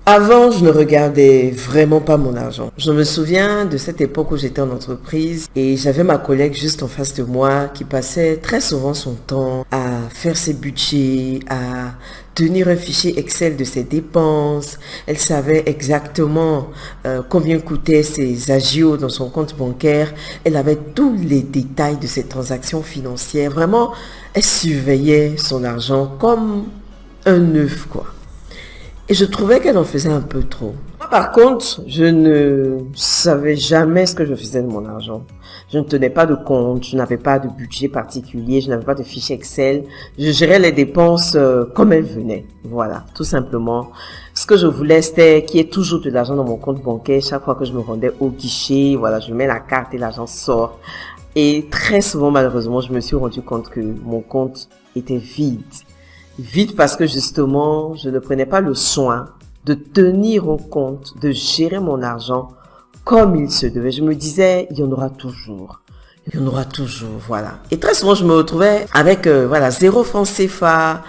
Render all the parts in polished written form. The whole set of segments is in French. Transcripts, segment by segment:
Avant, je ne regardais vraiment pas mon argent. Je me souviens de cette époque où j'étais en entreprise et j'avais ma collègue juste en face de moi qui passait très souvent son temps à faire ses budgets, à tenir un fichier Excel de ses dépenses. Elle savait exactement combien coûtaient ses agios dans son compte bancaire. Elle avait tous les détails de ses transactions financières. Vraiment, elle surveillait son argent comme un œuf, quoi. Et je trouvais qu'elle en faisait un peu trop. Moi, par contre, je ne savais jamais ce que je faisais de mon argent. Je ne tenais pas de compte, je n'avais pas de budget particulier, je n'avais pas de fichier Excel. Je gérais les dépenses comme elles venaient. Voilà, tout simplement. Ce que je voulais, c'était qu'il y ait toujours de l'argent dans mon compte bancaire. Chaque fois que je me rendais au guichet, voilà, je mets la carte et l'argent sort. Et très souvent, malheureusement, je me suis rendu compte que mon compte était vide. Vite parce que justement, je ne prenais pas le soin de tenir en compte, de gérer mon argent comme il se devait. Je me disais, il y en aura toujours. Il y en aura toujours, voilà. Et très souvent, je me retrouvais avec, 0 francs CFA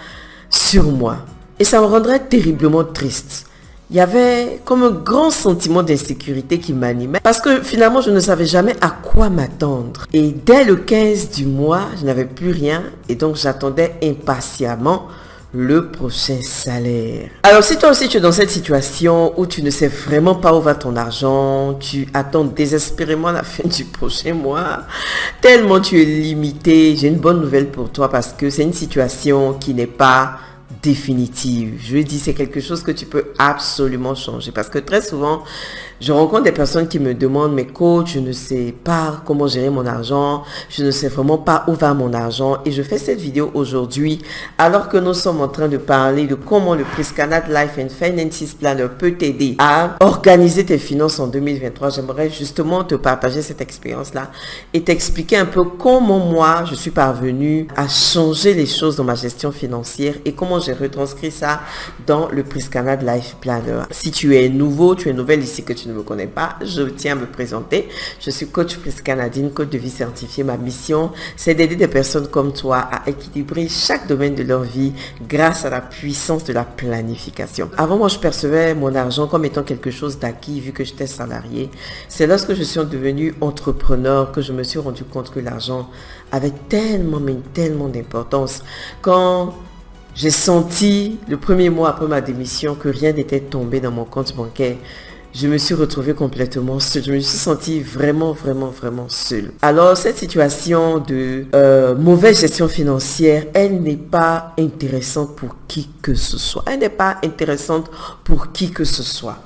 sur moi. Et ça me rendrait terriblement triste. Il y avait comme un grand sentiment d'insécurité qui m'animait parce que finalement, je ne savais jamais à quoi m'attendre. Et dès le 15 du mois, je n'avais plus rien et donc j'attendais impatiemment le prochain salaire. Alors si toi aussi tu es dans cette situation où tu ne sais vraiment pas où va ton argent, tu attends désespérément la fin du prochain mois, tellement tu es limité, j'ai une bonne nouvelle pour toi parce que c'est une situation qui n'est pas définitive. Je dis, c'est quelque chose que tu peux absolument changer parce que très souvent, je rencontre des personnes qui me demandent, mais coach, je ne sais pas comment gérer mon argent, je ne sais vraiment pas où va mon argent et je fais cette vidéo aujourd'hui alors que nous sommes en train de parler de comment le Priscanad Life and Finances Planner peut t'aider à organiser tes finances en 2023. J'aimerais justement te partager cette expérience-là et t'expliquer un peu comment moi, je suis parvenue à changer les choses dans ma gestion financière et comment j'ai retranscrit ça dans le Priscanad Life Planner. Si tu es nouveau, tu es nouvelle ici que tu ne me connais pas, je tiens à me présenter. Je suis coach priscanadine, coach de vie certifié. Ma mission, c'est d'aider des personnes comme toi à équilibrer chaque domaine de leur vie grâce à la puissance de la planification. Avant, moi, je percevais mon argent comme étant quelque chose d'acquis vu que j'étais salarié. C'est lorsque je suis devenue entrepreneur que je me suis rendu compte que l'argent avait tellement, mais tellement d'importance. Quand j'ai senti le premier mois après ma démission que rien n'était tombé dans mon compte bancaire, je me suis retrouvée complètement seule. Je me suis sentie vraiment seule. Alors, cette situation de mauvaise gestion financière, elle n'est pas intéressante pour qui que ce soit. Elle n'est pas intéressante pour qui que ce soit.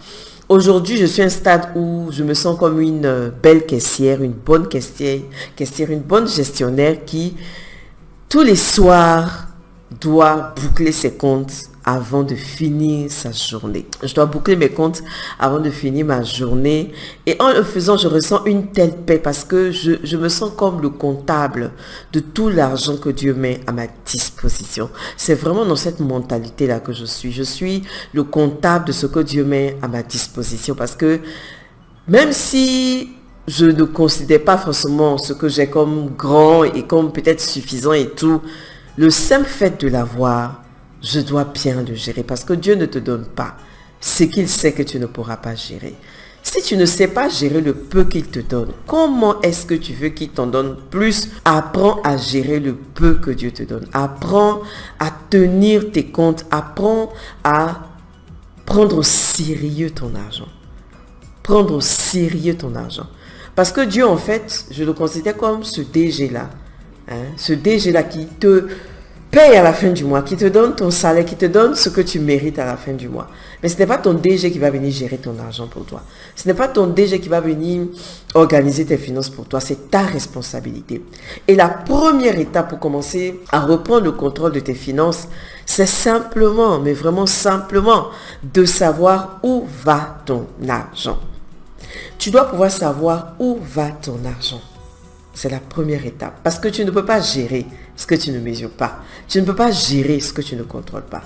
Aujourd'hui, je suis à un stade où je me sens comme une belle caissière, une bonne caissière, une bonne gestionnaire qui, tous les soirs, doit boucler ses comptes avant de finir sa journée. Je dois boucler mes comptes avant de finir ma journée. Et en le faisant, je ressens une telle paix parce que je me sens comme le comptable de tout l'argent que Dieu met à ma disposition. C'est vraiment dans cette mentalité-là que je suis. Je suis le comptable de ce que Dieu met à ma disposition parce que même si je ne considère pas forcément ce que j'ai comme grand et comme peut-être suffisant et tout, le simple fait de l'avoir, je dois bien le gérer parce que Dieu ne te donne pas ce qu'il sait que tu ne pourras pas gérer. Si tu ne sais pas gérer le peu qu'il te donne, comment est-ce que tu veux qu'il t'en donne plus? Apprends à gérer le peu que Dieu te donne. Apprends à tenir tes comptes. Apprends à prendre au sérieux ton argent. Prendre au sérieux ton argent. Parce que Dieu, en fait, je le considère comme ce DG-là. Ce DG-là qui te paye à la fin du mois, qui te donne ton salaire, qui te donne ce que tu mérites à la fin du mois. Mais ce n'est pas ton DG qui va venir gérer ton argent pour toi. Ce n'est pas ton DG qui va venir organiser tes finances pour toi. C'est ta responsabilité. Et la première étape pour commencer à reprendre le contrôle de tes finances, c'est simplement, mais vraiment simplement, de savoir où va ton argent. Tu dois pouvoir savoir où va ton argent. C'est la première étape. Parce que tu ne peux pas gérer ce que tu ne mesures pas. Tu ne peux pas gérer ce que tu ne contrôles pas.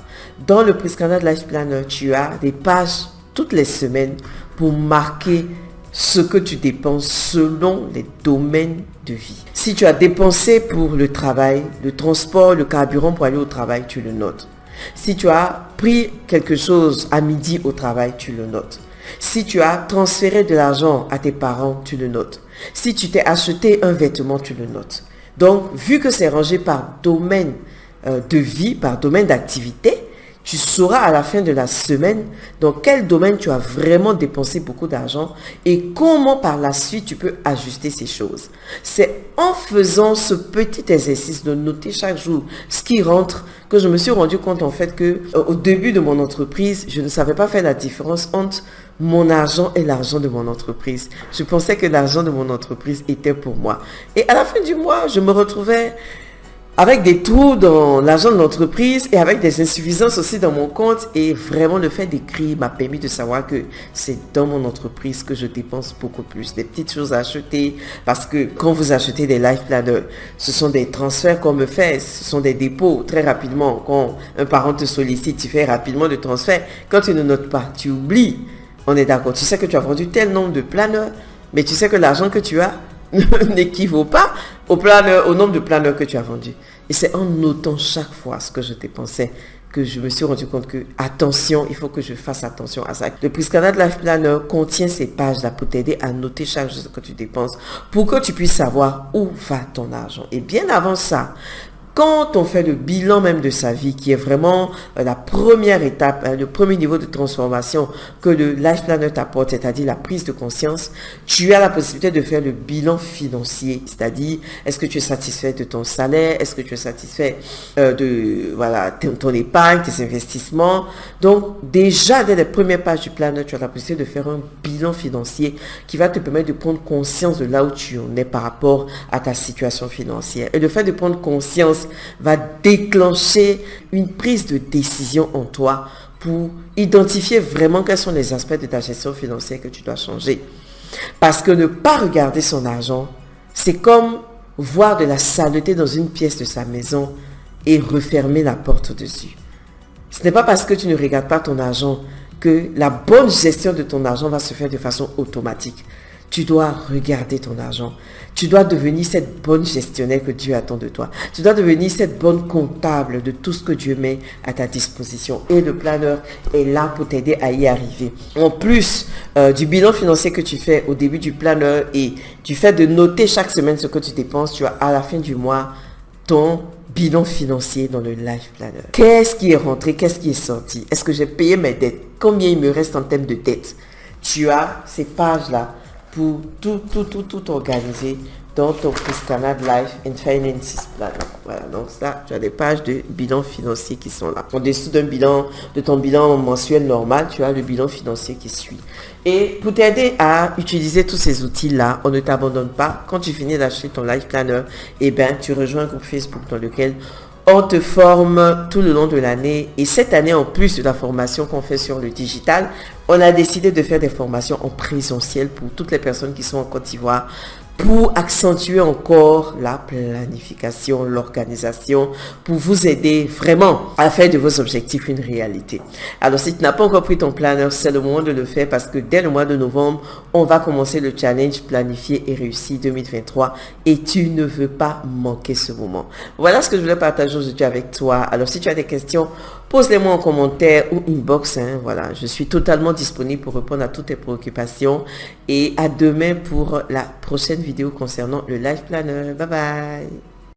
Dans le Priscanad Life Planner, tu as des pages toutes les semaines pour marquer ce que tu dépenses selon les domaines de vie. Si tu as dépensé pour le travail, le transport, le carburant pour aller au travail, tu le notes. Si tu as pris quelque chose à midi au travail, tu le notes. Si tu as transféré de l'argent à tes parents, tu le notes. Si tu t'es acheté un vêtement, tu le notes. Donc, vu que c'est rangé par domaine de vie, par domaine d'activité, tu sauras à la fin de la semaine dans quel domaine tu as vraiment dépensé beaucoup d'argent et comment par la suite tu peux ajuster ces choses. C'est en faisant ce petit exercice de noter chaque jour ce qui rentre que je me suis rendu compte en fait que au début de mon entreprise, je ne savais pas faire la différence entre mon argent et l'argent de mon entreprise. Je pensais que l'argent de mon entreprise était pour moi. Et à la fin du mois, je me retrouvais avec des trous dans l'argent de l'entreprise et avec des insuffisances aussi dans mon compte. Et vraiment, le fait d'écrire m'a permis de savoir que c'est dans mon entreprise que je dépense beaucoup plus. Des petites choses à acheter, parce que quand vous achetez des life planners, ce sont des transferts qu'on me fait, ce sont des dépôts très rapidement. Quand un parent te sollicite, tu fais rapidement le transfert. Quand tu ne notes pas, tu oublies. On est d'accord. Tu sais que tu as vendu tel nombre de planeurs, mais tu sais que l'argent que tu as n'équivaut pas au nombre de planeurs que tu as vendus. Et c'est en notant chaque fois ce que je dépensais que je me suis rendu compte que, attention, il faut que je fasse attention à ça. Le Priscanad Life Planner contient ces pages-là pour t'aider à noter chaque chose que tu dépenses pour que tu puisses savoir où va ton argent. Et bien avant ça, quand on fait le bilan même de sa vie, qui est vraiment la première étape, le premier niveau de transformation que le Life Planner t'apporte, c'est-à-dire la prise de conscience, tu as la possibilité de faire le bilan financier, c'est-à-dire est-ce que tu es satisfait de ton salaire, est-ce que tu es satisfait de ton épargne, tes investissements. Donc déjà dès les premières pages du planner, tu as la possibilité de faire un bilan financier qui va te permettre de prendre conscience de là où tu en es par rapport à ta situation financière. Et le fait de prendre conscience va déclencher une prise de décision en toi pour identifier vraiment quels sont les aspects de ta gestion financière que tu dois changer. Parce que ne pas regarder son argent, c'est comme voir de la saleté dans une pièce de sa maison et refermer la porte dessus. Ce n'est pas parce que tu ne regardes pas ton argent que la bonne gestion de ton argent va se faire de façon automatique. Tu dois regarder ton argent. Tu dois devenir cette bonne gestionnaire que Dieu attend de toi. Tu dois devenir cette bonne comptable de tout ce que Dieu met à ta disposition. Et le planeur est là pour t'aider à y arriver. En plus du bilan financier que tu fais au début du planeur et du fait de noter chaque semaine ce que tu dépenses, tu as à la fin du mois ton bilan financier dans le Life Planner. Qu'est-ce qui est rentré? Qu'est-ce qui est sorti? Est-ce que j'ai payé mes dettes? Combien il me reste en termes de dettes? Tu as ces pages-là pour tout organiser dans ton Priscanad Life and Finances Planner. Voilà, donc ça, tu as des pages de bilan financier qui sont là. En dessous de ton bilan mensuel normal, tu as le bilan financier qui suit. Et pour t'aider à utiliser tous ces outils-là, on ne t'abandonne pas. Quand tu finis d'acheter ton Life Planner, tu rejoins un groupe Facebook dans lequel on te forme tout le long de l'année. Et cette année, en plus de la formation qu'on fait sur le digital, on a décidé de faire des formations en présentiel pour toutes les personnes qui sont en Côte d'Ivoire pour accentuer encore la planification, l'organisation, pour vous aider vraiment à faire de vos objectifs une réalité. Alors, si tu n'as pas encore pris ton planner, c'est le moment de le faire parce que dès le mois de novembre, on va commencer le challenge planifié et réussi 2023 et tu ne veux pas manquer ce moment. Voilà ce que je voulais partager aujourd'hui avec toi. Alors, si tu as des questions, pose-les-moi en commentaire ou inbox. Voilà, je suis totalement disponible pour répondre à toutes tes préoccupations et à demain pour la prochaine vidéo concernant le Life Planner. Bye bye.